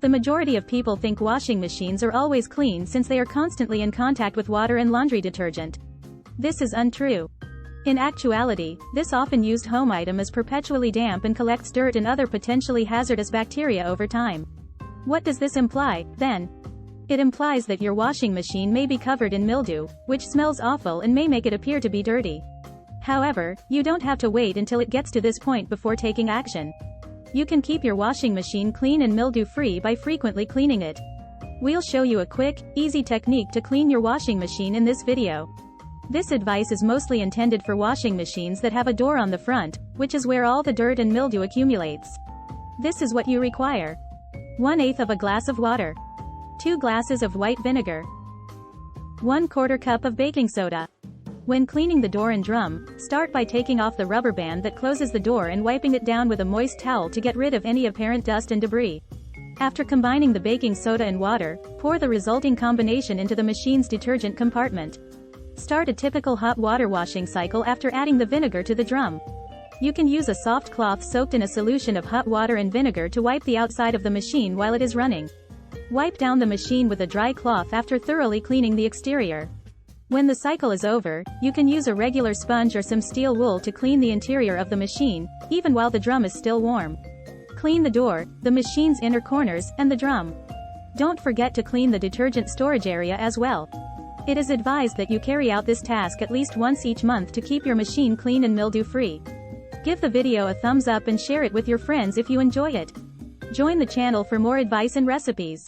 The majority of people think washing machines are always clean since they are constantly in contact with water and laundry detergent. This is untrue. In actuality, this often used home item is perpetually damp and collects dirt and other potentially hazardous bacteria over time. What does this imply, then? It implies that your washing machine may be covered in mildew, which smells awful and may make it appear to be dirty. However, you don't have to wait until it gets to this point before taking action. You can keep your washing machine clean and mildew-free by frequently cleaning it. We'll show you a quick, easy technique to clean your washing machine in this video. This advice is mostly intended for washing machines that have a door on the front, which is where all the dirt and mildew accumulates. This is what you require. 1/8 of a glass of water. 2 glasses of white vinegar. 1/4 cup of baking soda. When cleaning the door and drum, start by taking off the rubber band that closes the door and wiping it down with a moist towel to get rid of any apparent dust and debris. After combining the baking soda and water, pour the resulting combination into the machine's detergent compartment. Start a typical hot water washing cycle after adding the vinegar to the drum. You can use a soft cloth soaked in a solution of hot water and vinegar to wipe the outside of the machine while it is running. Wipe down the machine with a dry cloth after thoroughly cleaning the exterior. When the cycle is over, you can use a regular sponge or some steel wool to clean the interior of the machine, even while the drum is still warm. Clean the door, the machine's inner corners, and the drum. Don't forget to clean the detergent storage area as well. It is advised that you carry out this task at least once each month to keep your machine clean and mildew-free. Give the video a thumbs up and share it with your friends if you enjoy it. Join the channel for more advice and recipes.